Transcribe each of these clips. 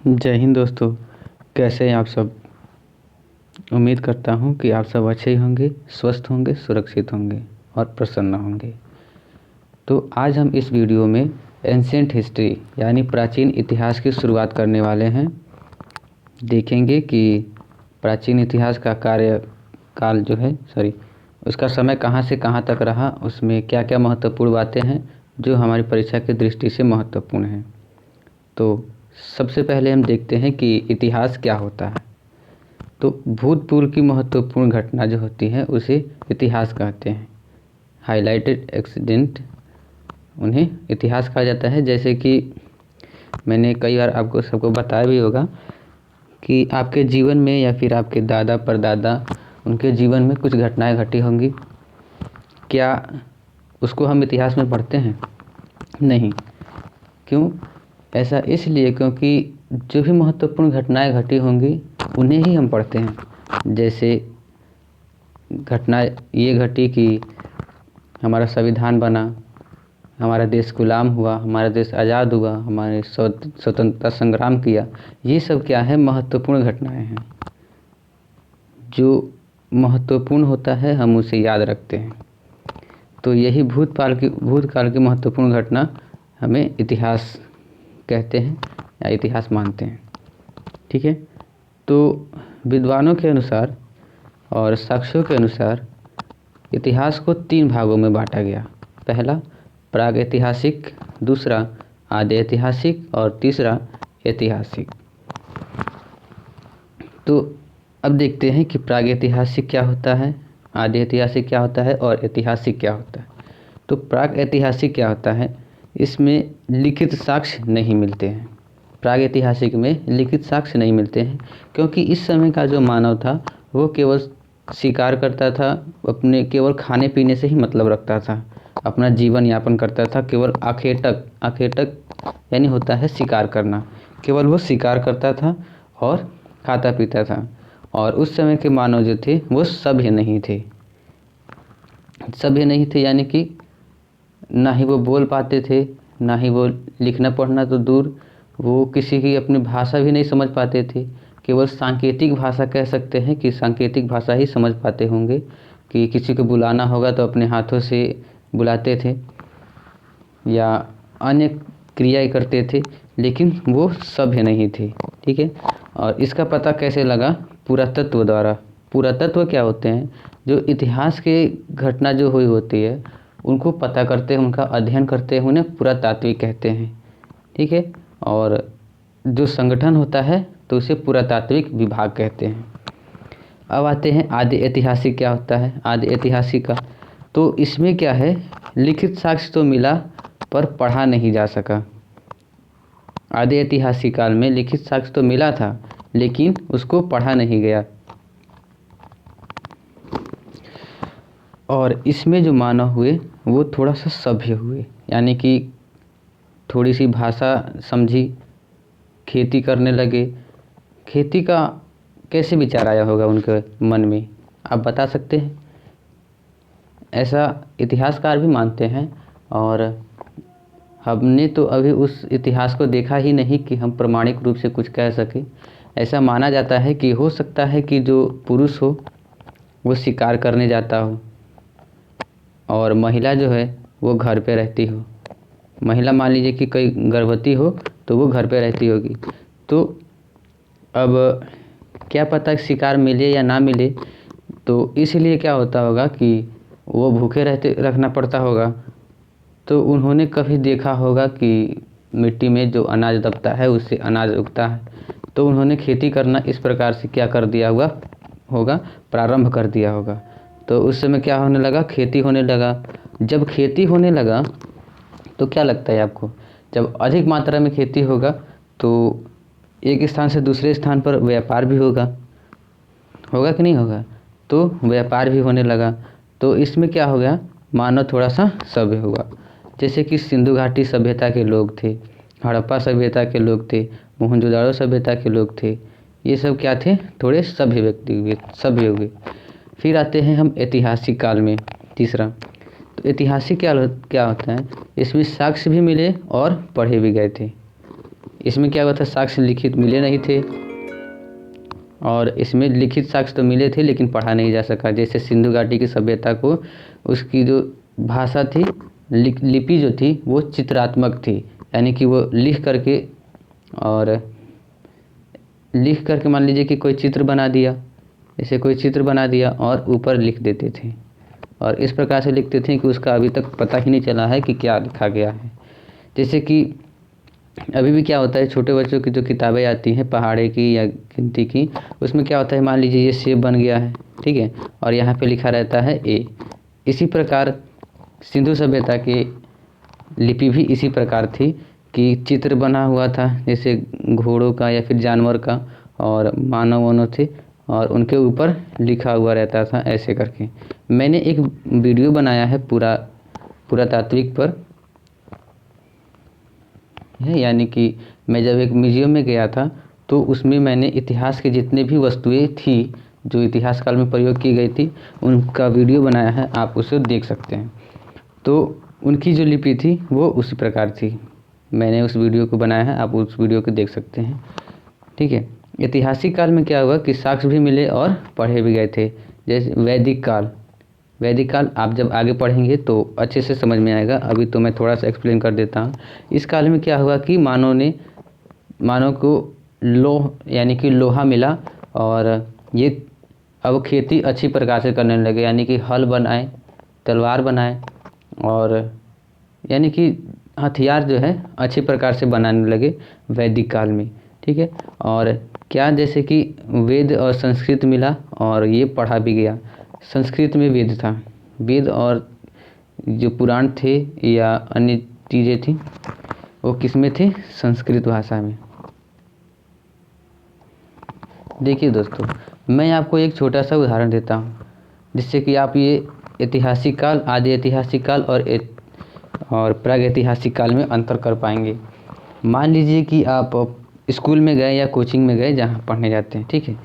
जय हिंद दोस्तों। कैसे हैं आप सब। उम्मीद करता हूं कि आप सब अच्छे ही होंगे, स्वस्थ होंगे, सुरक्षित होंगे और प्रसन्न होंगे। तो आज हम इस वीडियो में एंशिएंट हिस्ट्री यानी प्राचीन इतिहास की शुरुआत करने वाले हैं। देखेंगे कि प्राचीन इतिहास का कार्यकाल जो है उसका समय कहां से कहां तक रहा, उसमें क्या क्या महत्वपूर्ण बातें हैं जो हमारी परीक्षा की दृष्टि से महत्वपूर्ण हैं। तो सबसे पहले हम देखते हैं कि इतिहास क्या होता है। तो भूतपूर्व की महत्वपूर्ण घटना जो होती है उसे इतिहास कहते हैं। हाइलाइटेड एक्सीडेंट उन्हें इतिहास कहा जाता है। जैसे कि मैंने कई बार आपको सबको बताया भी होगा कि आपके जीवन में या फिर आपके दादा परदादा उनके जीवन में कुछ घटनाएं घटी होंगी। क्या उसको हम इतिहास में पढ़ते हैं? नहीं। क्यों? ऐसा इसलिए क्योंकि जो भी महत्वपूर्ण घटनाएं घटी होंगी उन्हें ही हम पढ़ते हैं। जैसे घटना ये घटी कि हमारा संविधान बना, हमारा देश गुलाम हुआ, हमारा देश आज़ाद हुआ, हमारे स्वतंत्रता संग्राम किया। ये सब क्या है? महत्वपूर्ण घटनाएं हैं। जो महत्वपूर्ण होता है हम उसे याद रखते हैं। तो यही भूतकाल की महत्वपूर्ण घटना हमें इतिहास कहते हैं या इतिहास मानते हैं। ठीक है। तो विद्वानों के अनुसार और साक्ष्यों के अनुसार इतिहास को 3 भागों में बांटा गया। पहला प्रागैतिहासिक, दूसरा आदि ऐतिहासिक और तीसरा ऐतिहासिक। तो अब देखते हैं कि प्रागैतिहासिक क्या होता है, आदि ऐतिहासिक क्या होता है और ऐतिहासिक क्या होता है। तो प्रागैतिहासिक क्या होता है? इसमें लिखित साक्ष्य नहीं मिलते हैं। प्रागैतिहासिक में लिखित साक्ष्य नहीं मिलते हैं क्योंकि इस समय का जो मानव था वो केवल शिकार करता था, अपने केवल खाने पीने से ही मतलब रखता था, अपना जीवन यापन करता था। केवल आखेटक यानी होता है शिकार करना, केवल वो शिकार करता था और खाता पीता था। और उस समय के मानव जो थे वो सभ्य नहीं थे। यानी कि ना ही वो बोल पाते थे, ना ही वो लिखना पढ़ना तो दूर, वो किसी की अपनी भाषा भी नहीं समझ पाते थे। केवल सांकेतिक भाषा कह सकते हैं कि सांकेतिक भाषा ही समझ पाते होंगे कि किसी को बुलाना होगा तो अपने हाथों से बुलाते थे या अन्य क्रियाएं करते थे, लेकिन वो सभ्य नहीं थे। ठीक है। और इसका पता कैसे लगा? पुरातत्व द्वारा। पुरातत्व क्या होते हैं? जो इतिहास के घटना जो हुई होती है उनको पता करते हैं, उनका अध्ययन करते हैं, उन्हें पुरातात्विक कहते हैं। ठीक है। और जो संगठन होता है तो उसे पुरातात्विक विभाग कहते हैं। अब आते हैं आदि ऐतिहासिक क्या होता है। आदि ऐतिहासिक का तो इसमें क्या है? लिखित साक्ष्य तो मिला पर पढ़ा नहीं जा सका। आदि ऐतिहासिक काल में लिखित साक्ष्य तो मिला था लेकिन उसको पढ़ा नहीं गया। और इसमें जो मानव हुए वो थोड़ा सा सभ्य हुए, यानी कि थोड़ी सी भाषा समझी, खेती करने लगे। खेती का कैसे विचार आया होगा उनके मन में, आप बता सकते हैं? ऐसा इतिहासकार भी मानते हैं और हमने तो अभी उस इतिहास को देखा ही नहीं कि हम प्रमाणिक रूप से कुछ कह सकें। ऐसा माना जाता है कि हो सकता है कि जो पुरुष हो वो शिकार करने जाता हो और महिला जो है वो घर पे रहती हो। महिला मान लीजिए कि कोई गर्भवती हो तो वो घर पे रहती होगी। तो अब क्या पता शिकार मिले या ना मिले, तो इसलिए क्या होता होगा कि वो भूखे रखना पड़ता होगा। तो उन्होंने कभी देखा होगा कि मिट्टी में जो अनाज दबता है उससे अनाज उगता है, तो उन्होंने खेती करना इस प्रकार से क्या कर दिया होगा, प्रारंभ कर दिया होगा। तो उस समय क्या होने लगा? खेती होने लगा। जब खेती होने लगा तो क्या लगता है आपको? जब अधिक मात्रा में खेती होगा तो एक स्थान से दूसरे स्थान पर व्यापार भी होगा कि नहीं होगा? तो व्यापार भी होने लगा। तो इसमें क्या हो गया? मानव थोड़ा सा सभ्य हुआ। जैसे कि सिंधु घाटी सभ्यता के लोग थे, हड़प्पा सभ्यता के लोग थे, मोहनजोदाड़ो सभ्यता के लोग थे। ये सब क्या थे? थोड़े सभ्य व्यक्ति हुए, सभ्य हुए। फिर आते हैं हम ऐतिहासिक काल में, तीसरा। तो ऐतिहासिक क्या होता है? इसमें साक्ष्य भी मिले और पढ़े भी गए थे। इसमें क्या हुआ था, साक्ष्य लिखित मिले नहीं थे, और इसमें लिखित साक्ष्य तो मिले थे लेकिन पढ़ा नहीं जा सका। जैसे सिंधु घाटी की सभ्यता को उसकी जो भाषा थी, लिपि जो थी वो चित्रात्मक थी, यानी कि वो लिख करके मान लीजिए कि कोई चित्र बना दिया, जैसे कोई चित्र बना दिया और ऊपर लिख देते थे, और इस प्रकार से लिखते थे कि उसका अभी तक पता ही नहीं चला है कि क्या लिखा गया है। जैसे कि अभी भी क्या होता है, छोटे बच्चों की जो किताबें आती हैं पहाड़े की या गिनती की, उसमें क्या होता है, मान लीजिए ये सेब बन गया है, ठीक है, और यहाँ पे लिखा रहता है ए। इसी प्रकार सिंधु सभ्यता की लिपि भी इसी प्रकार थी कि चित्र बना हुआ था, जैसे घोड़ों का या फिर जानवर का, और मानव वानव थे, और उनके ऊपर लिखा हुआ रहता था ऐसे करके। मैंने एक वीडियो बनाया है पुरातात्विक पर है, यानी कि मैं जब एक म्यूजियम में गया था तो उसमें मैंने इतिहास के जितने भी वस्तुएं थी जो इतिहास काल में प्रयोग की गई थी उनका वीडियो बनाया है, आप उसे देख सकते हैं। तो उनकी जो लिपि थी वो उसी प्रकार थी, मैंने उस वीडियो को बनाया है, आप उस वीडियो को देख सकते हैं, ठीक है। ऐतिहासिक काल में क्या हुआ कि साक्ष्य भी मिले और पढ़े भी गए थे। जैसे वैदिक काल आप जब आगे पढ़ेंगे तो अच्छे से समझ में आएगा, अभी तो मैं थोड़ा सा एक्सप्लेन कर देता हूँ। इस काल में क्या हुआ कि मानव को लोह यानी कि लोहा मिला, और ये अब खेती अच्छी प्रकार से करने लगे, यानी कि हल बनाए, तलवार बनाए, और यानी कि हथियार जो है अच्छी प्रकार से बनाने लगे वैदिक काल में, ठीक है। और क्या, जैसे कि वेद और संस्कृत मिला, और ये पढ़ा भी गया। संस्कृत में वेद था, वेद और जो पुराण थे या अन्य चीज़ें थी वो किस में थे, संस्कृत भाषा में। देखिए दोस्तों, मैं आपको एक छोटा सा उदाहरण देता हूँ जिससे कि आप ये ऐतिहासिक काल, आदि ऐतिहासिक काल और प्रागैतिहासिक काल में अंतर कर पाएंगे। मान लीजिए कि आप स्कूल में गए या कोचिंग में गए जहाँ पढ़ने जाते हैं, ठीक है,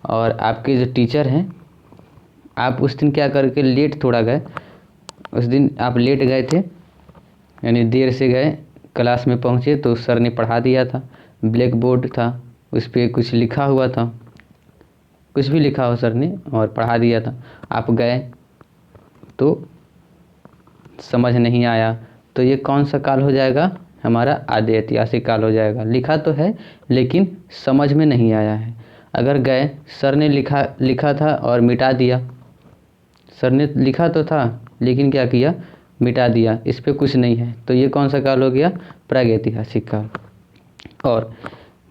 और आपके जो टीचर हैं, आप उस दिन क्या करके लेट थोड़ा गए, उस दिन आप लेट गए थे, यानी देर से गए, क्लास में पहुँचे तो सर ने पढ़ा दिया था, ब्लैक बोर्ड था, उस पर कुछ लिखा हुआ था, कुछ भी लिखा हो सर ने और पढ़ा दिया था, आप गए तो समझ नहीं आया, तो ये कौन सा काल हो जाएगा, हमारा आदि ऐतिहासिक काल हो जाएगा। लिखा तो है लेकिन समझ में नहीं आया है। अगर गए, सर ने लिखा था और मिटा दिया, सर ने लिखा तो था लेकिन क्या किया, मिटा दिया, इस पे कुछ नहीं है, तो ये कौन सा काल हो गया, प्रागैतिहासिक काल। और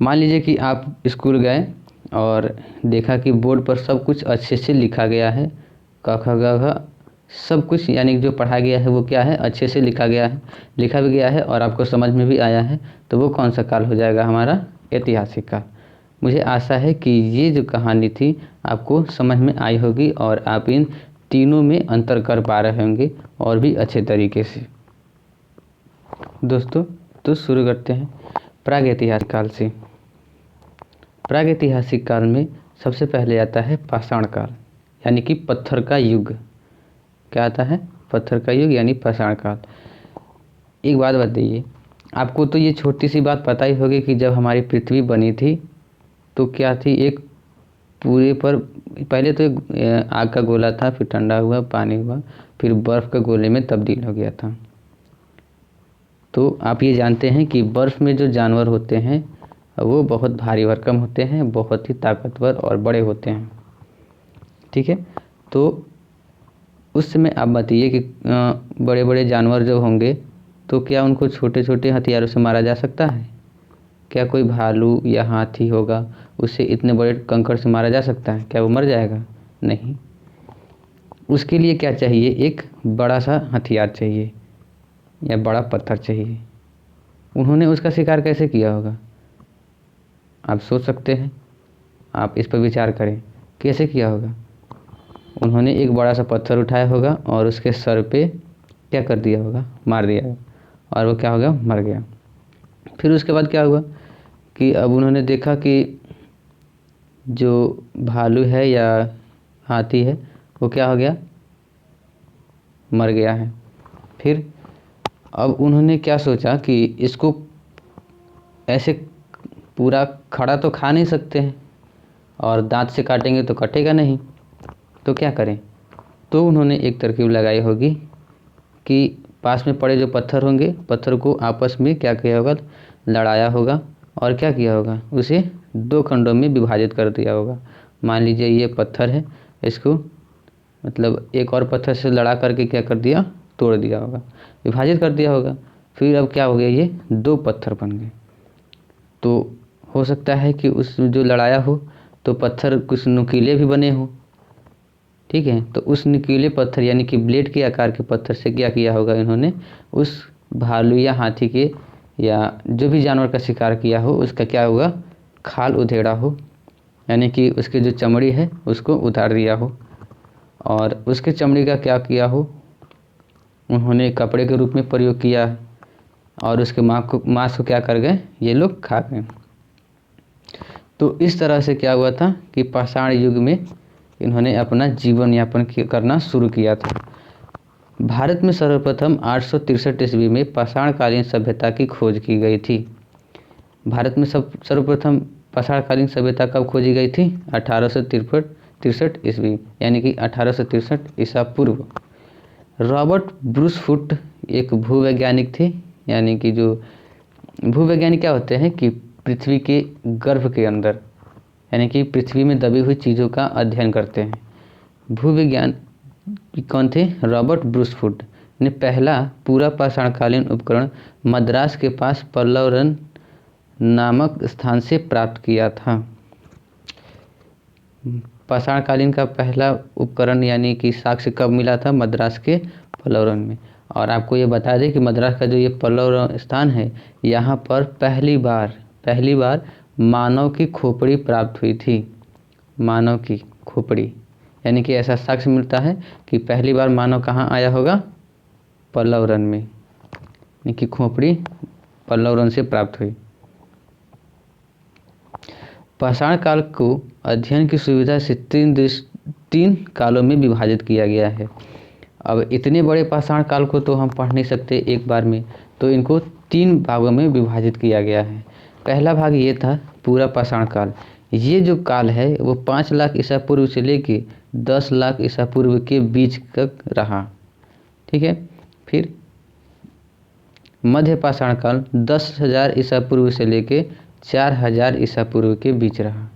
मान लीजिए कि आप स्कूल गए और देखा कि बोर्ड पर सब कुछ अच्छे से लिखा गया है, क ख ग घ सब कुछ, यानी जो पढ़ा गया है वो क्या है, अच्छे से लिखा भी गया है और आपको समझ में भी आया है, तो वो कौन सा काल हो जाएगा, हमारा ऐतिहासिक काल। मुझे आशा है कि ये जो कहानी थी आपको समझ में आई होगी और आप इन तीनों में अंतर कर पा रहे होंगे और भी अच्छे तरीके से। दोस्तों, तो शुरू करते हैं प्रागैतिहासिक काल से। प्रागैतिहासिक काल में सबसे पहले आता है पाषाण काल, यानी कि पत्थर का युग। क्या आता है, पत्थर का युग यानी पाषाण काल। एक बात बताइए, आपको तो ये छोटी सी बात पता ही होगी कि जब हमारी पृथ्वी बनी थी तो क्या थी, एक पूरे पर पहले तो एक आग का गोला था, फिर ठंडा हुआ, पानी हुआ, फिर बर्फ़ के गोले में तब्दील हो गया था। तो आप ये जानते हैं कि बर्फ़ में जो जानवर होते हैं वो बहुत भारी भरकम होते हैं, बहुत ही ताकतवर और बड़े होते हैं, ठीक है। तो उस समय आप बताइए कि बड़े बड़े जानवर जो होंगे तो क्या उनको छोटे छोटे हथियारों से मारा जा सकता है, क्या कोई भालू या हाथी होगा उसे इतने बड़े कंकड़ से मारा जा सकता है, क्या वो मर जाएगा, नहीं। उसके लिए क्या चाहिए, एक बड़ा सा हथियार चाहिए या बड़ा पत्थर चाहिए। उन्होंने उसका शिकार कैसे किया होगा, आप सोच सकते हैं, आप इस पर विचार करें कैसे किया होगा। उन्होंने एक बड़ा सा पत्थर उठाया होगा और उसके सर पे क्या कर दिया होगा, मार दिया होगा, और वो क्या हो गया, मर गया। फिर उसके बाद क्या हुआ कि अब उन्होंने देखा कि जो भालू है या हाथी है वो क्या हो गया, मर गया है। फिर अब उन्होंने क्या सोचा कि इसको ऐसे पूरा खड़ा तो खा नहीं सकते हैं और दांत से काटेंगे तो कटेगा नहीं, तो क्या करें। तो उन्होंने एक तरकीब लगाई होगी कि पास में पड़े जो पत्थर होंगे, पत्थर को आपस में क्या किया होगा, लड़ाया होगा और क्या किया होगा, उसे 2 खंडों में विभाजित कर दिया होगा। मान लीजिए ये पत्थर है, इसको मतलब एक और पत्थर से लड़ा करके क्या कर दिया, तोड़ दिया होगा, विभाजित कर दिया होगा। फिर अब क्या हो गया, ये 2 पत्थर बन गए। तो हो सकता है कि उस जो लड़ाया हो तो पत्थर कुछ नुकीले भी बने हो, ठीक है। तो उस नुकीले पत्थर यानी कि ब्लेड के आकार के पत्थर से क्या किया होगा इन्होंने, उस भालू या हाथी के या जो भी जानवर का शिकार किया हो उसका क्या होगा, खाल उधेड़ा हो, यानी कि उसकी जो चमड़ी है उसको उतार दिया हो। और उसके चमड़ी का क्या किया हो, उन्होंने कपड़े के रूप में प्रयोग किया और उसके मांस को क्या कर गए, ये लोग खा गए। तो इस तरह से क्या हुआ था कि पाषाण युग में इन्होंने अपना जीवन यापन करना शुरू किया था। भारत में सर्वप्रथम 863 ईस्वी में पाषाणकालीन सभ्यता की खोज की गई थी। भारत में सर्वप्रथम पाषाणकालीन सभ्यता कब खोजी गई थी, 1863 ईस्वी, यानी कि 1863 ईसा पूर्व। रॉबर्ट ब्रूस फुट एक भूवैज्ञानिक थे, यानी कि जो भूवैज्ञानिक क्या होते हैं कि पृथ्वी के गर्भ के अंदर, यानी कि पृथ्वी में दबी हुई चीज़ों का अध्ययन करते हैं। भूविज्ञान कौन थे, रॉबर्ट ब्रूस फुट ने पहला पूरा पाषाणकालीन उपकरण मद्रास के पास पल्लवरन नामक स्थान से प्राप्त किया था। पाषाणकालीन का पहला उपकरण यानी कि साक्ष्य कब मिला था, मद्रास के पल्लवरन में। और आपको ये बता दें कि मद्रास का जो ये पल्लवरन स्थान है, यहाँ पर पहली बार मानव की खोपड़ी प्राप्त हुई थी। मानव की खोपड़ी, यानी कि ऐसा साक्ष्य मिलता है कि पहली बार मानव कहाँ आया होगा, पल्लवरन में, यानी कि खोपड़ी पल्लवरन से प्राप्त हुई। पाषाण काल को अध्ययन की सुविधा से 3 कालों में विभाजित किया गया है। अब इतने बड़े पाषाण काल को तो हम पढ़ नहीं सकते एक बार में, तो इनको 3 भागों में विभाजित किया गया है। पहला भाग ये था पूरा पाषाण काल। ये जो काल है वो 5 लाख ईसा पूर्व से लेके 10 लाख ईसा पूर्व के बीच तक रहा, ठीक है। फिर मध्य पाषाण काल 10,000 ईसा पूर्व से लेके 4,000 ईसा पूर्व के बीच रहा।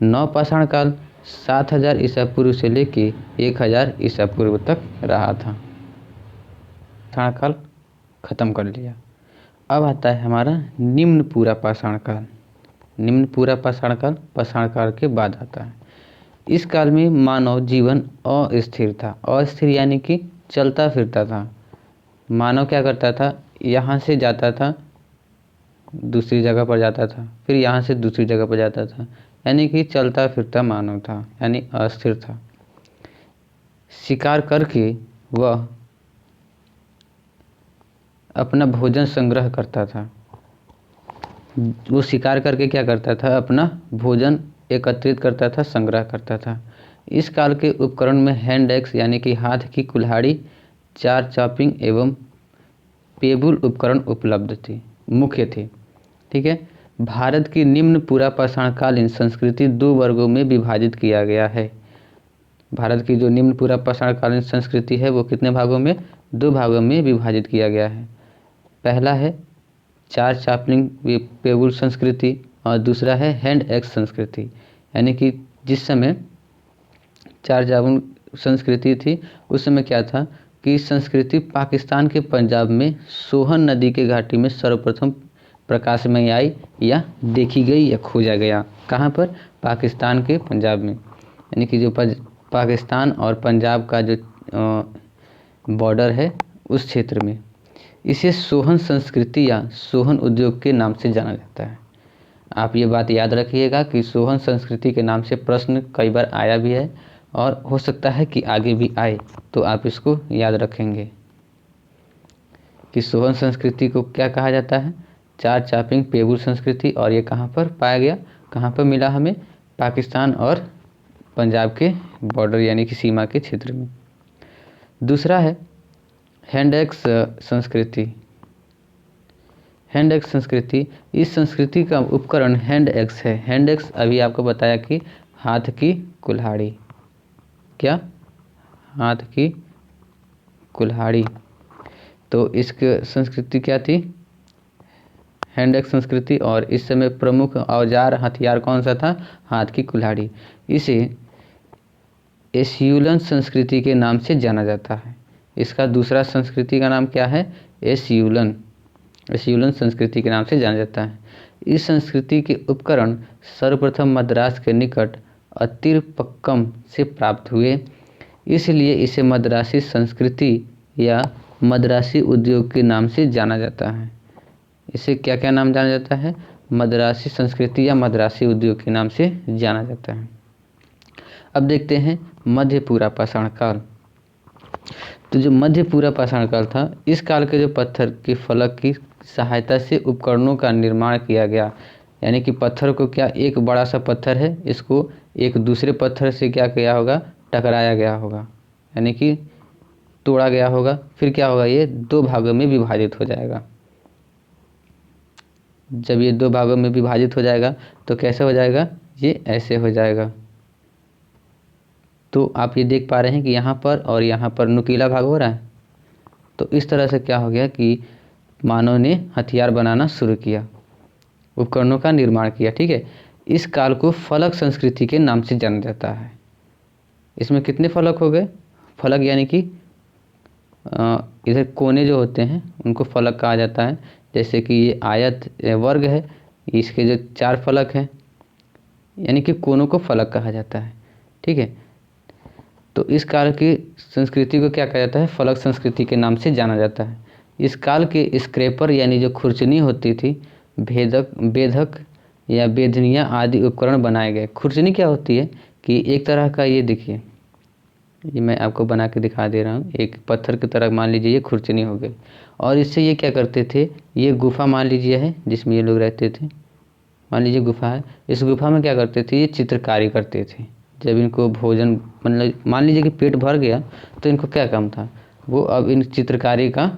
नव पाषाण काल 7,000 ईसा पूर्व से लेके 1,000 ईसा पूर्व तक रहा था। पाषाण काल खत्म कर लिया। अब आता है हमारा निम्न पूरा पाषाण काल। निम्न पूरा पाषाण काल पाषाण काल के बाद आता है। इस काल में मानव जीवन अस्थिर था। अस्थिर यानी कि चलता फिरता था। मानव क्या करता था, यहाँ से जाता था दूसरी जगह पर जाता था, फिर यहाँ से दूसरी जगह पर जाता था, यानी कि चलता फिरता मानव था, यानी अस्थिर था। शिकार करके वह अपना भोजन संग्रह करता था। वो शिकार करके क्या करता था, अपना भोजन एकत्रित करता था, संग्रह करता था। इस काल के उपकरण में हैंड एक्स यानी कि हाथ की कुल्हाड़ी, चार चॉपिंग एवं पेबुल उपकरण उपलब्ध थे, मुख्य थे, ठीक है। भारत की निम्न पूरा पाषाणकालीन संस्कृति 2 वर्गों में विभाजित किया गया है। भारत की जो निम्न पूरा पाषाणकालीन संस्कृति है वो कितने भागों में, 2 भागों में विभाजित किया गया है। पहला है चार चापलिंग पेबुल संस्कृति और दूसरा है हैंड एक्स संस्कृति, यानी कि जिस समय चार चापलिंग संस्कृति थी उस समय क्या था कि संस्कृति पाकिस्तान के पंजाब में सोहन नदी के घाटी में सर्वप्रथम प्रकाश में आई या देखी गई या खोजा गया। कहाँ पर, पाकिस्तान के पंजाब में, यानी कि जो पाकिस्तान और पंजाब का जो बॉर्डर है उस क्षेत्र में। इसे सोहन संस्कृति या सोहन उद्योग के नाम से जाना जाता है। आप ये बात याद रखिएगा कि सोहन संस्कृति के नाम से प्रश्न कई बार आया भी है और हो सकता है कि आगे भी आए, तो आप इसको याद रखेंगे कि सोहन संस्कृति को क्या कहा जाता है, चार चापिंग पेबुल संस्कृति। और ये कहाँ पर पाया गया, कहाँ पर मिला हमें, पाकिस्तान और पंजाब के बॉर्डर यानी कि सीमा के क्षेत्र में। दूसरा है हैंड एक्स संस्कृति। हैंड एक्स संस्कृति, इस संस्कृति का उपकरण हैंड एक्स है। हैंड एक्स अभी आपको बताया कि हाथ की कुल्हाड़ी, क्या, हाथ की कुल्हाड़ी। तो इसकी संस्कृति क्या थी, हैंड एक्स संस्कृति। और इस समय प्रमुख औजार हथियार कौन सा था, हाथ की कुल्हाड़ी। इसे एस्यूलन संस्कृति के नाम से जाना जाता है। इसका दूसरा संस्कृति का नाम क्या है, एस्यूलन, एस्यूलन संस्कृति के नाम से जाना जाता है। इस संस्कृति के उपकरण सर्वप्रथम मद्रास के निकट अतिरपक्कम से प्राप्त हुए, इसलिए इसे मद्रासी संस्कृति या मद्रासी उद्योग के नाम से जाना जाता है। इसे क्या क्या नाम जाना जाता है, मद्रासी संस्कृति या मद्रासी उद्योग के नाम से जाना जाता है। अब देखते हैं मध्यपूरा पाषाण काल। तो जो मध्यपूरा पाषाण काल था, इस काल के जो पत्थर के फलक की सहायता से उपकरणों का निर्माण किया गया। यानी कि पत्थर को क्या, एक बड़ा सा पत्थर है, इसको एक दूसरे पत्थर से क्या किया होगा, टकराया गया होगा, यानी कि तोड़ा गया होगा। फिर क्या होगा, ये दो भागों में विभाजित हो जाएगा। जब ये दो भागों में विभाजित हो जाएगा तो कैसे हो जाएगा, ये ऐसे हो जाएगा। तो आप ये देख पा रहे हैं कि यहाँ पर और यहाँ पर नुकीला भाग हो रहा है। तो इस तरह से क्या हो गया कि मानव ने हथियार बनाना शुरू किया, उपकरणों का निर्माण किया। ठीक है, इस काल को फलक संस्कृति के नाम से जाना जाता है। इसमें कितने फलक हो गए, फलक यानी कि इधर कोने जो होते हैं उनको फलक कहा जाता है। जैसे कि ये आयत वर्ग है, इसके जो 4 फलक हैं, यानी कि कोनों को फलक कहा जाता है। ठीक है, तो इस काल की संस्कृति को क्या कहा जाता है, फलक संस्कृति के नाम से जाना जाता है। इस काल के स्क्रैपर यानी जो खुरचनी होती थी, बेधक या बेधनिया आदि उपकरण बनाए गए। खुरचनी क्या होती है कि एक तरह का, ये देखिए, ये मैं आपको बना के दिखा दे रहा हूँ, एक पत्थर की तरह मान लीजिए ये खुरचनी हो गई। और इससे ये क्या करते थे, ये गुफा मान लीजिए है जिसमें ये लोग रहते थे, मान लीजिए गुफा है, इस गुफा में क्या करते थे, ये चित्रकारी करते थे। जब इनको भोजन, मतलब मान लीजिए कि पेट भर गया तो इनको क्या काम था, वो अब इन चित्रकारी का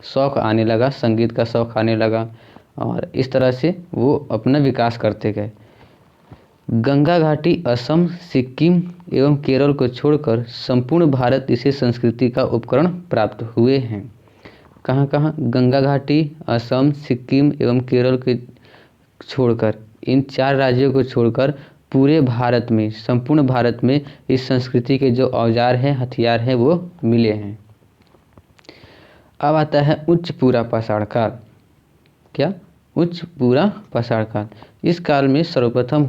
शौक़ आने लगा, संगीत का शौक़ आने लगा, और इस तरह से वो अपना विकास करते गए। गंगा घाटी, असम, सिक्किम एवं केरल को छोड़कर संपूर्ण भारत इसे संस्कृति का उपकरण प्राप्त हुए हैं। कहाँ कहाँ, गंगा घाटी, असम, सिक्किम एवं केरल के छोड़कर, इन 4 राज्यों को छोड़कर पूरे भारत में, संपूर्ण भारत में इस संस्कृति के जो औजार हैं, हथियार हैं, वो मिले हैं। अब आता है उच्च पूरा पाषाण काल। क्या, उच्च पूरा पाषाण काल। इस काल में सर्वप्रथम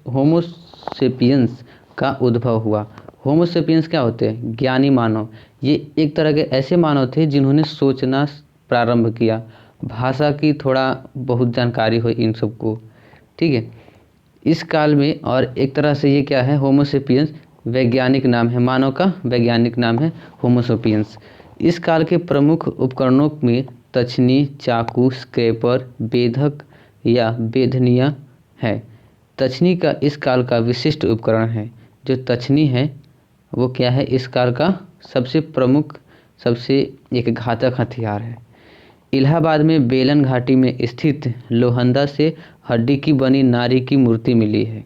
होमोसेपियंस का उद्भव हुआ। होमोसेपियंस क्या होते हैं, ज्ञानी मानव। ये एक तरह के ऐसे मानव थे जिन्होंने सोचना प्रारंभ किया, भाषा की थोड़ा बहुत जानकारी हुई इन सबको। ठीक है, इस काल में, और एक तरह से ये क्या है, होमोसेपियंस वैज्ञानिक नाम है, मानव का वैज्ञानिक नाम है होमोसेपियंस। इस काल के प्रमुख उपकरणों में तछनी, चाकू, स्क्रैपर, बेधक या बेधनिया है। तछनी का इस काल का विशिष्ट उपकरण है। जो तछनी है वो क्या है, इस काल का सबसे प्रमुख, सबसे एक घातक हथियार है। इलाहाबाद में बेलन घाटी में स्थित लोहंदा से हड्डी की बनी नारी की मूर्ति मिली है।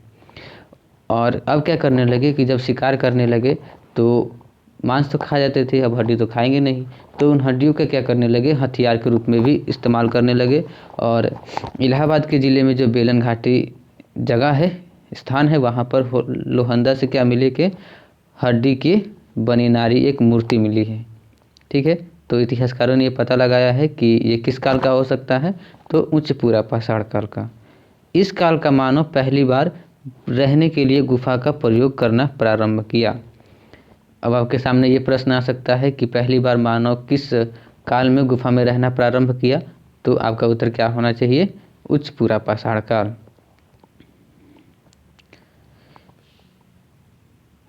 और अब क्या करने लगे कि जब शिकार करने लगे तो मांस तो खा जाते थे, अब हड्डी तो खाएंगे नहीं, तो उन हड्डियों का क्या करने लगे, हथियार के रूप में भी इस्तेमाल करने लगे। और इलाहाबाद के ज़िले में जो बेलन घाटी जगह है, स्थान है, वहाँ पर लोहंदा से क्या मिले कि हड्डी की बनी नारी एक मूर्ति मिली है। ठीक है, तो इतिहासकारों ने ये पता लगाया है कि ये किस काल का हो सकता है, तो उच्च पूरा पाषाण काल का। इस काल का मानव पहली बार रहने के लिए गुफा का प्रयोग करना प्रारंभ किया। अब आपके सामने ये प्रश्न आ सकता है कि पहली बार मानव किस काल में गुफा में रहना प्रारंभ किया, तो आपका उत्तर क्या होना चाहिए, उच्च पूरा पाषाण काल।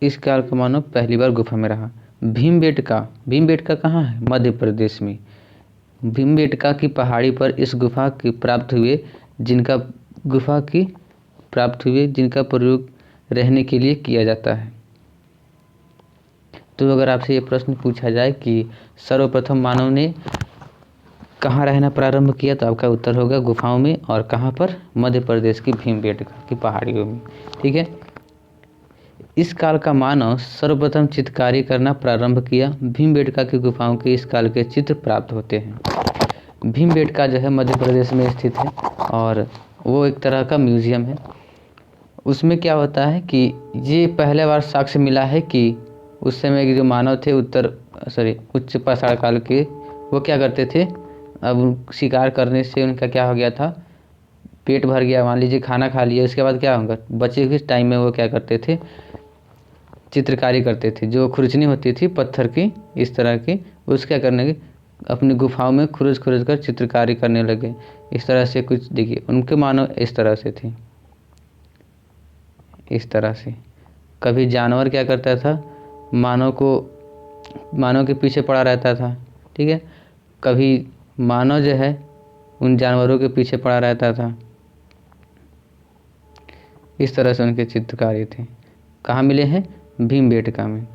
इस काल का मानव पहली बार गुफा में रहा। भीमबेटका कहाँ है, मध्य प्रदेश में। भीमबेटका की पहाड़ी पर इस गुफा की प्राप्त हुए, जिनका प्रयोग रहने के लिए किया जाता है। तो अगर आपसे ये प्रश्न पूछा जाए कि सर्वप्रथम मानव ने कहाँ रहना प्रारंभ किया, तो आपका उत्तर होगा गुफाओं में। और कहाँ पर, मध्य प्रदेश की भीमबेटका की पहाड़ियों में। ठीक है। इस काल का मानव सर्वप्रथम चित्रकारी करना प्रारंभ किया। भीमबेटका की गुफाओं के इस काल के चित्र प्राप्त होते हैं। भीमबेटका जो है मध्य प्रदेश में स्थित है और वो एक तरह का म्यूजियम है। उसमें क्या होता है कि ये पहले बार साक्ष्य मिला है कि उस समय के जो मानव थे उच्च पाषाण काल के, वो क्या करते थे, अब शिकार करने से उनका क्या हो गया था, पेट भर गया, मान लीजिए खाना खा लिया, उसके बाद क्या होगा, बचे हुए टाइम में वो क्या करते थे, चित्रकारी करते थे। जो खुरचनी होती थी पत्थर की इस तरह की, उसका क्या करने की, अपनी गुफाओं में खुरच कर चित्रकारी करने लगे। इस तरह से कुछ देखिए, उनके मानव इस तरह से थे, इस तरह से। कभी जानवर क्या करता था, मानव के पीछे पड़ा रहता था। ठीक है। कभी मानव जो है उन जानवरों के पीछे पड़ा रहता था। इस तरह से उनके चित्रकारी थे। कहाँ मिले हैं, भीमबेटका में।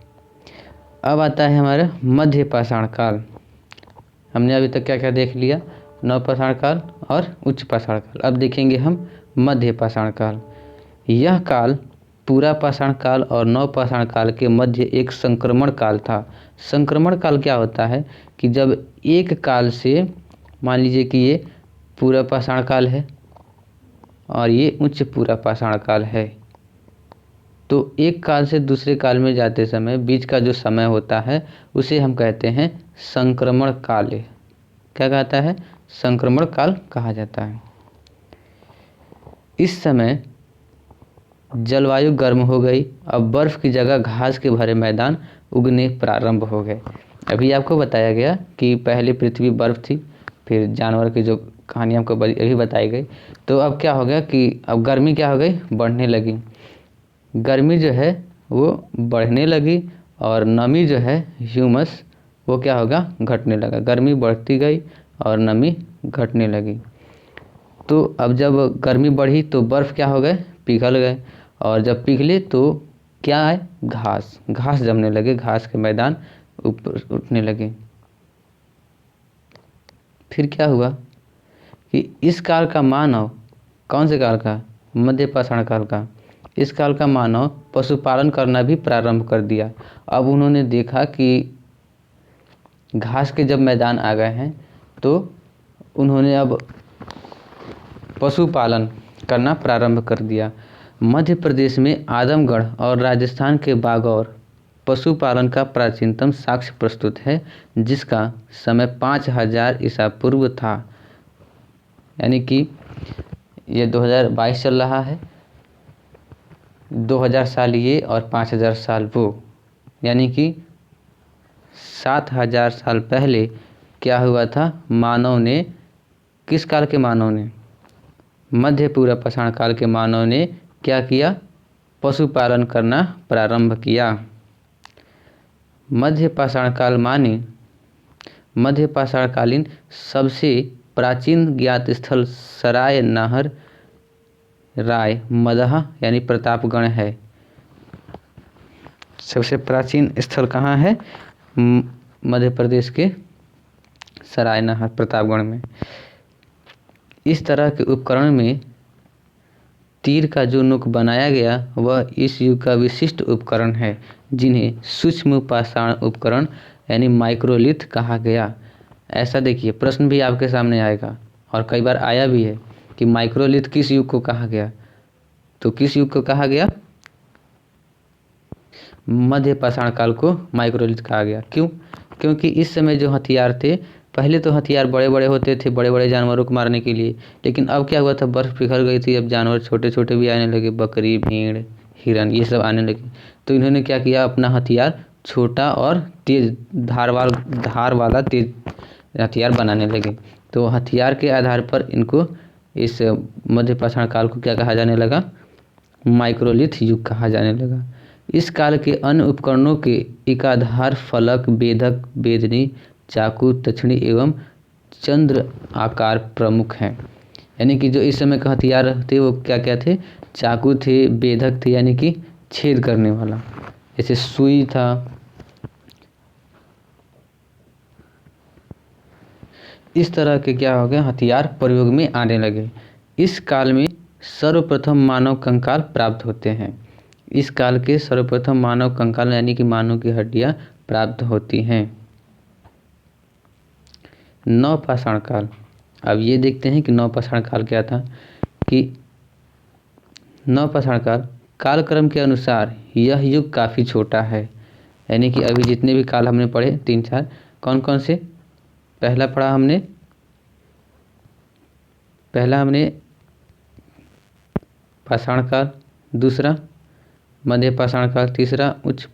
अब आता है हमारा मध्य पाषाण काल। हमने अभी तक क्या क्या देख लिया, नव पाषाण काल और उच्च पाषाण काल। अब देखेंगे हम मध्य पाषाण काल। यह काल पूरा पाषाण काल और नव पाषाण काल के मध्य एक संक्रमण काल था। संक्रमण काल क्या होता है कि जब एक काल से, मान लीजिए कि ये पूरा पाषाण काल है और ये उच्च पूरा पाषाण काल है, तो एक काल से दूसरे काल में जाते समय बीच का जो समय होता है उसे हम कहते हैं संक्रमण काल। क्या कहता है, संक्रमण काल कहा जाता है। इस समय जलवायु गर्म हो गई। अब बर्फ की जगह घास के भरे मैदान उगने प्रारंभ हो गए। अभी आपको बताया गया कि पहले पृथ्वी बर्फ थी, फिर जानवर की जो कहानी हमको अभी बताई गई। तो अब क्या हो गया कि अब गर्मी क्या हो गई, बढ़ने लगी। गर्मी जो है वो बढ़ने लगी और नमी जो है, ह्यूमस, वो क्या होगा, घटने लगा। गर्मी बढ़ती गई और नमी घटने लगी। तो अब जब गर्मी बढ़ी तो बर्फ़ क्या हो गए, पिघल गए। और जब पिघले तो क्या आए, घास जमने लगे, घास के मैदान ऊपर उठने लगे। फिर क्या हुआ कि इस काल का मानव, कौन से काल का, मध्य पाषाण काल का, इस काल का मानव पशुपालन करना भी प्रारंभ कर दिया। अब उन्होंने देखा कि घास के जब मैदान आ गए हैं तो उन्होंने अब पशुपालन करना प्रारंभ कर दिया। मध्य प्रदेश में आदमगढ़ और राजस्थान के बागौर पशुपालन का प्राचीनतम साक्ष्य प्रस्तुत है, जिसका समय 5000 ईसा पूर्व था। यानी कि ये 2022 चल रहा है, 2000 साल ये और 5000 साल वो, यानी कि 7000 साल पहले क्या हुआ था, मानव ने, किस काल के मानव ने, मध्य पूर्व पाषाण काल के मानव ने क्या किया, पशुपालन करना प्रारंभ किया। मध्य पाषाण काल माने मध्य पाषाणकालीन सबसे प्राचीन ज्ञात स्थल सराय नाहर राय मदहा यानी प्रतापगढ़ है। सबसे प्राचीन स्थल कहाँ है, मध्य प्रदेश के सराय नाहर प्रतापगढ़ में। इस तरह के उपकरण में तीर का जो नोक बनाया गया वह इस युग का विशिष्ट उपकरण है, जिन्हें सूक्ष्म पाषाण उपकरण यानी माइक्रोलिथ कहा गया। ऐसा देखिए, प्रश्न भी आपके सामने आएगा और कई बार आया भी है कि माइक्रोलिथ किस युग को कहा गया, तो किस युग को कहा गया, मध्य पाषाण काल को माइक्रोलिथ कहा गया। क्यों, क्योंकि इस समय जो हथियार थे, पहले तो हथियार बड़े बड़े होते थे, बड़े बड़े जानवरों को मारने के लिए, लेकिन अब क्या हुआ था, बर्फ़ पिघल गई थी, अब जानवर छोटे छोटे भी आने लगे, बकरी, भेड़, हिरन, ये सब आने लगे। तो इन्होंने क्या किया, अपना हथियार छोटा और तेज धार वाला तेज हथियार बनाने लगे। तो हथियार के आधार पर इनको, इस मध्य पाषाण काल को क्या कहा जाने लगा, माइक्रोलिथ युग कहा जाने लगा। इस काल के अन्य उपकरणों के एकाधार फलक, बेधक, बेदनी, चाकू, तछड़ी एवं चंद्र आकार प्रमुख हैं। यानी कि जो इस समय के हथियार थे वो क्या क्या थे, चाकू थे, बेधक थे यानी कि छेद करने वाला, जैसे सुई था, इस तरह के क्या हो गए हथियार प्रयोग में आने लगे। इस काल में सर्वप्रथम मानव कंकाल प्राप्त होते हैं। इस काल के सर्वप्रथम मानव कंकाल यानी कि मानव की हड्डियां प्राप्त होती हैं। नवपाषाण काल। अब ये देखते हैं कि नवपाषाण काल क्या था। कि नवपाषाण काल कालक्रम के अनुसार यह युग काफ़ी छोटा है। यानी कि अभी जितने भी काल हमने पढ़े 3-4 कौन कौन से। पहला हमने पाषाण काल, दूसरा मध्य पाषाण काल, तीसरा उच्च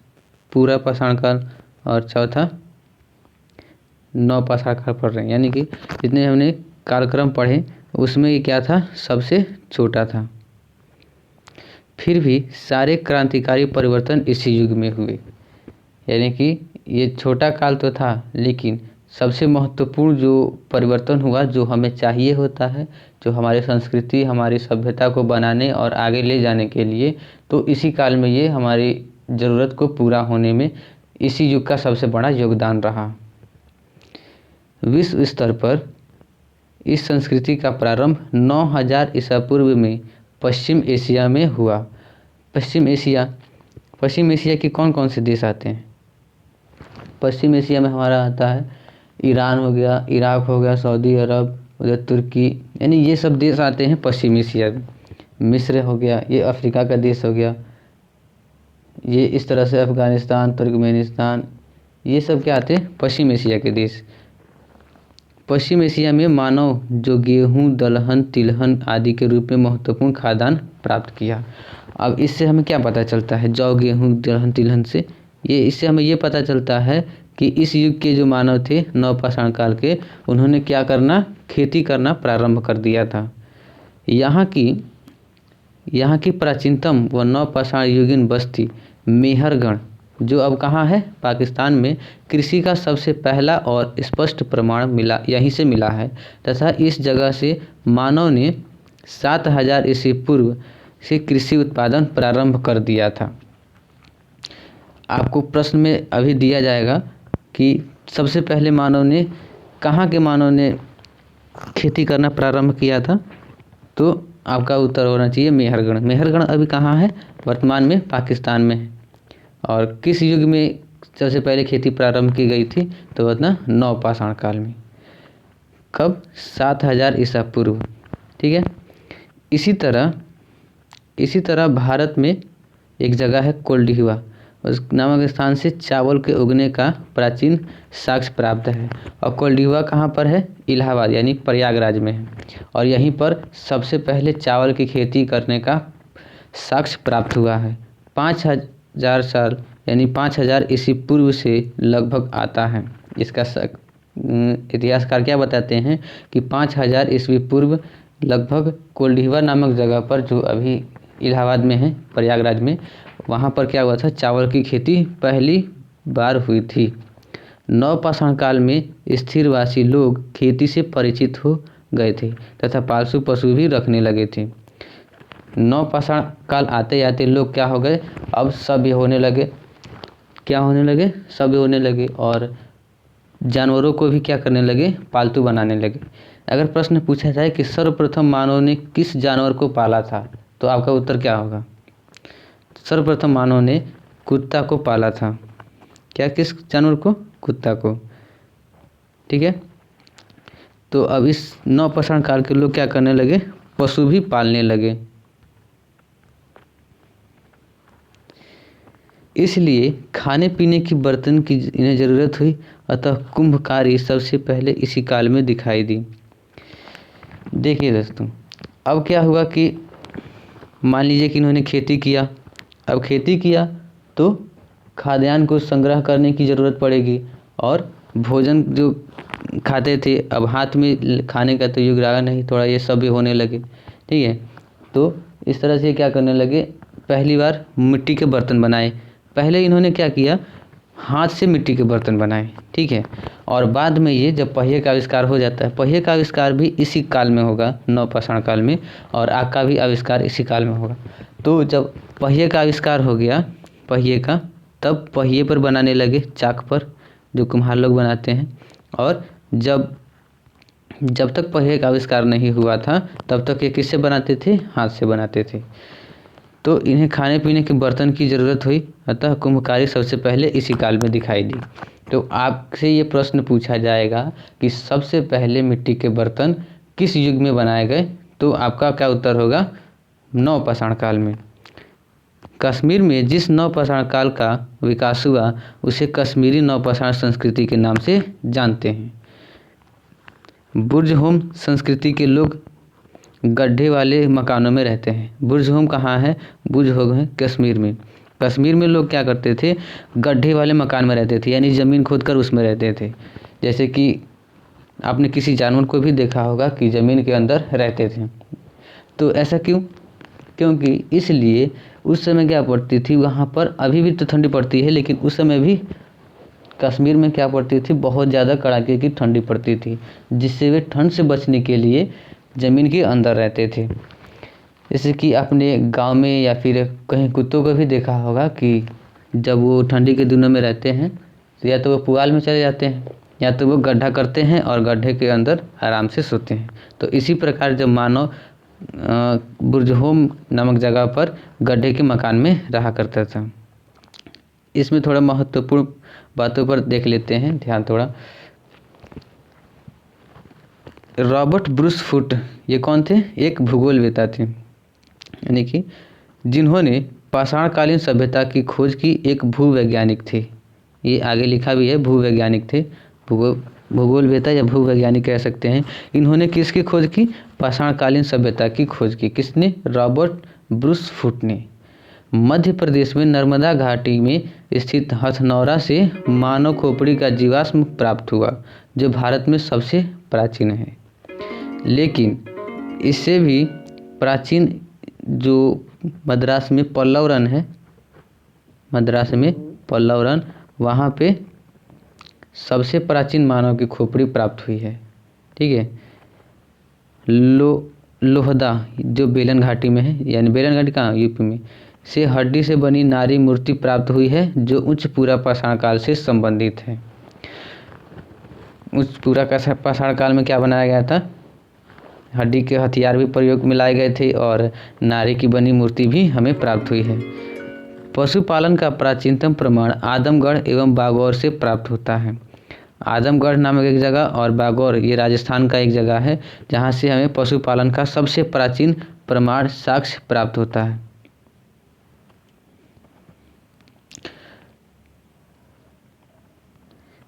पूरा पाषाण काल और चौथा नवपाषाण काल पढ़ रहे हैं। यानी कि जितने हमने कालक्रम पढ़े उसमें ये क्या था सबसे छोटा था। फिर भी सारे क्रांतिकारी परिवर्तन इसी युग में हुए। यानी कि ये छोटा काल तो था लेकिन सबसे महत्वपूर्ण जो परिवर्तन हुआ जो हमें चाहिए होता है, जो हमारी संस्कृति हमारी सभ्यता को बनाने और आगे ले जाने के लिए, तो इसी काल में ये हमारी ज़रूरत को पूरा होने में इसी युग का सबसे बड़ा योगदान रहा। विश्व स्तर पर इस संस्कृति का प्रारंभ 9000 ईसा पूर्व में पश्चिम एशिया में हुआ। पश्चिम एशिया के कौन कौन से देश आते हैं। पश्चिम एशिया में हमारा आता है ईरान हो गया, इराक हो गया, सऊदी अरब, उधर तुर्की, यानी ये सब देश आते हैं पश्चिम एशिया में। मिस्र हो गया, ये अफ्रीका का देश हो गया। ये इस तरह से अफ़गानिस्तान, तुर्कमेनिस्तान, ये सब क्या आते हैं पश्चिम एशिया के देश। पश्चिम एशिया में मानव जो गेहूँ, दलहन, तिलहन आदि के रूप में महत्वपूर्ण खाद्यान्न प्राप्त किया। अब इससे हमें क्या पता चलता है जौ, गेहूँ, दलहन, तिलहन से इससे हमें ये पता चलता है कि इस युग के जो मानव थे नवपाषाण काल के, उन्होंने क्या करना खेती करना प्रारंभ कर दिया था। यहाँ की प्राचीनतम व नवपाषाण युगीन बस्ती मेहरगढ़ जो अब कहाँ है पाकिस्तान में, कृषि का सबसे पहला और स्पष्ट प्रमाण यहीं से मिला है तथा इस जगह से मानव ने 7000 ईसा पूर्व से कृषि उत्पादन प्रारंभ कर दिया था। आपको प्रश्न में अभी दिया जाएगा कि सबसे पहले कहाँ के मानव ने खेती करना प्रारंभ किया था, तो आपका उत्तर होना चाहिए मेहरगढ़। मेहरगढ़ अभी कहाँ है वर्तमान में पाकिस्तान में है। और किस युग में सबसे पहले खेती प्रारंभ की गई थी, तो वह नवपाषाण काल में। कब 7000 ईसा पूर्व। ठीक है। इसी तरह भारत में एक जगह है कोल्डिहिवा, उस नामक स्थान से चावल के उगने का प्राचीन साक्ष्य प्राप्त है। और कोल्डिहिवा कहाँ पर है, इलाहाबाद यानी प्रयागराज में है। और यहीं पर सबसे पहले चावल की खेती करने का साक्ष्य प्राप्त हुआ है। 5000 साल यानी 5000 ईसा पूर्व से लगभग आता है। इसका इतिहासकार क्या बताते हैं कि 5000 ईस्वी पूर्व लगभग कोल्डिहिवा नामक जगह पर, जो अभी इलाहाबाद में है प्रयागराज में, वहाँ पर क्या हुआ था चावल की खेती पहली बार हुई थी। नवपाषाण काल में स्थिरवासी लोग खेती से परिचित हो गए थे तथा पालतू पशु भी रखने लगे थे। नवपाषाण काल आते आते लोग क्या हो गए, अब सभ्य होने लगे और जानवरों को भी क्या करने लगे, पालतू बनाने लगे। अगर प्रश्न पूछा जाए कि सर्वप्रथम मानव ने किस जानवर को पाला था, तो आपका उत्तर क्या होगा। सर्वप्रथम मानव ने कुत्ता को पाला था। क्या, किस जानवर को, कुत्ता को। ठीक है। तो अब इस नवपाषाण काल के लोग क्या करने लगे, पशु भी पालने लगे। इसलिए खाने पीने की बर्तन की इन्हें ज़रूरत हुई, अतः कुंभकारी सबसे पहले इसी काल में दिखाई दी। देखिए दोस्तों, अब क्या हुआ कि मान लीजिए कि इन्होंने खेती किया। अब खेती किया तो खाद्यान्न को संग्रह करने की ज़रूरत पड़ेगी और भोजन जो खाते थे, अब हाथ में खाने का तो युग रहा नहीं, थोड़ा ये सब भी होने लगे। ठीक है। तो इस तरह से क्या करने लगे, पहली बार मिट्टी के बर्तन बनाए। पहले इन्होंने क्या किया, हाथ से मिट्टी के बर्तन बनाए। ठीक है। और बाद में ये जब पहिए का आविष्कार हो जाता है, पहिए का आविष्कार भी इसी काल में होगा नवपाषाण काल में, और आग का भी आविष्कार इसी काल में होगा। तो जब पहिए का आविष्कार हो गया तब पहिए पर बनाने लगे, चाक पर, जो कुम्हार लोग बनाते हैं। और जब जब तक पहिए का आविष्कार नहीं हुआ था तब तक ये किससे बनाते थे? हाथ से बनाते थे। तो इन्हें खाने पीने के बर्तन की ज़रूरत हुई, अतः कुम्भकारी सबसे पहले इसी काल में दिखाई दी। तो आपसे ये प्रश्न पूछा जाएगा कि सबसे पहले मिट्टी के बर्तन किस युग में बनाए गए? तो आपका क्या उत्तर होगा? नवपाषाण काल में। कश्मीर में जिस नवपाषाण काल का विकास हुआ उसे कश्मीरी नवपाषाण संस्कृति के नाम से जानते हैं। बुर्ज़होम संस्कृति के लोग गड्ढे वाले मकानों में रहते हैं। बुर्ज़होम कहाँ है? बुर्ज़होम है कश्मीर में। कश्मीर में लोग क्या करते थे? गड्ढे वाले मकान में रहते थे, यानी ज़मीन खोदकर उसमें रहते थे। जैसे कि आपने किसी जानवर को भी देखा होगा कि ज़मीन के अंदर रहते थे। तो ऐसा क्यों? क्योंकि इसलिए उस समय क्या पड़ती थी वहाँ पर, अभी भी तो ठंडी पड़ती है लेकिन उस समय भी कश्मीर में क्या पड़ती थी? बहुत ज़्यादा कड़ाके की ठंडी पड़ती थी, जिससे वे ठंड से बचने के लिए ज़मीन के अंदर रहते थे। जैसे कि आपने गांव में या फिर कहीं कुत्तों को भी देखा होगा कि जब वो ठंडी के दिनों में रहते हैं तो या तो वो पुआल में चले जाते हैं या तो वो गड्ढा करते हैं और गड्ढे के अंदर आराम से सोते हैं। तो इसी प्रकार जब मानव बुर्ज़होम नामक जगह पर गड्ढे के मकान में रहा करता था। इसमें थोड़ा महत्वपूर्ण बातों पर देख लेते हैं, ध्यान थोड़ा। रॉबर्ट ब्रूस फुट ये कौन थे? एक भूगोलवेता थे, यानी कि जिन्होंने पाषाणकालीन सभ्यता की खोज की, एक भूवैज्ञानिक थे। ये आगे लिखा भी है, भूवैज्ञानिक थे। भूगोलवेता या भूवैज्ञानिक कह सकते हैं। इन्होंने किसकी खोज की? पाषाणकालीन सभ्यता की खोज की। किसने? रॉबर्ट ब्रूस फुट ने। मध्य प्रदेश में नर्मदा घाटी में स्थित हथनौरा से मानव खोपड़ी का जीवाश्म प्राप्त हुआ, जो भारत में सबसे प्राचीन है। लेकिन इससे भी प्राचीन जो मद्रास में पल्लव रन है, मद्रास में पल्लव रन, वहाँ पे सबसे प्राचीन मानव की खोपड़ी प्राप्त हुई है। ठीक है। लोहदा जो बेलन घाटी में है, यानी बेलन घाटी कहाँ? यूपी में, से हड्डी से बनी नारी मूर्ति प्राप्त हुई है, जो उच्च पूरा पाषाण काल से संबंधित है। उच्च पूरा पाषाण काल में क्या बनाया गया था? हड्डी के हथियार भी प्रयोग में लाए गए थे और नारी की बनी मूर्ति भी हमें प्राप्त हुई है। पशुपालन का प्राचीनतम प्रमाण आदमगढ़ एवं बागौर से प्राप्त होता है। आदमगढ़ नामक एक जगह और बागौर ये राजस्थान का एक जगह है, जहाँ से हमें पशुपालन का सबसे प्राचीन प्रमाण साक्ष्य प्राप्त होता है।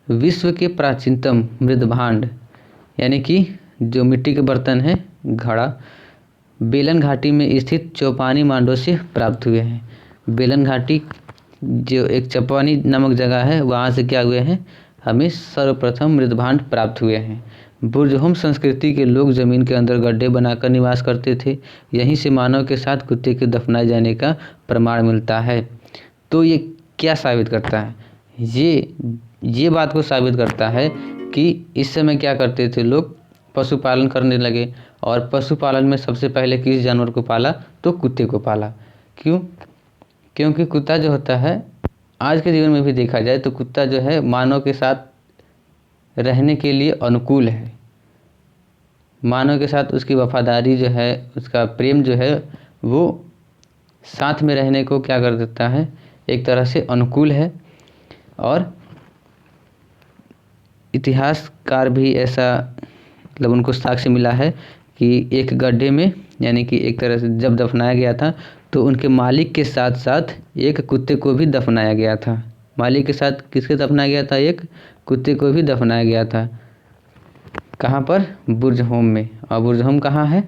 विश्व के प्राचीनतम मृदभांड, यानी कि जो मिट्टी के बर्तन हैं, घड़ा, बेलन घाटी में स्थित चौपानी मांडो से प्राप्त हुए हैं। बेलन घाटी जो एक चौपानी नामक जगह है, वहाँ से क्या हुए हैं? हमें सर्वप्रथम मृदभांड प्राप्त हुए हैं। बुर्ज़होम संस्कृति के लोग ज़मीन के अंदर गड्ढे बनाकर निवास करते थे। यहीं से मानव के साथ कुत्ते के दफनाए जाने का प्रमाण मिलता है। तो ये क्या साबित करता है? ये बात को साबित करता है कि इस समय क्या करते थे लोग? पशुपालन करने लगे। और पशुपालन में सबसे पहले किस जानवर को पाला? तो कुत्ते को पाला। क्यों? क्योंकि कुत्ता जो होता है, आज के जीवन में भी देखा जाए तो कुत्ता जो है मानव के साथ रहने के लिए अनुकूल है। मानव के साथ उसकी वफादारी जो है, उसका प्रेम जो है, वो साथ में रहने को क्या कर देता है? एक तरह से अनुकूल है। और इतिहासकार भी ऐसा, मतलब उनको साक्ष्य मिला है कि एक गड्ढे में, यानी कि एक तरह से जब दफनाया गया था तो उनके मालिक के साथ साथ एक कुत्ते को भी दफनाया गया था। मालिक के साथ किसके दफनाया गया था? एक कुत्ते को भी दफनाया गया था। कहाँ पर? बुर्ज़होम में। और बुर्ज़होम कहाँ है?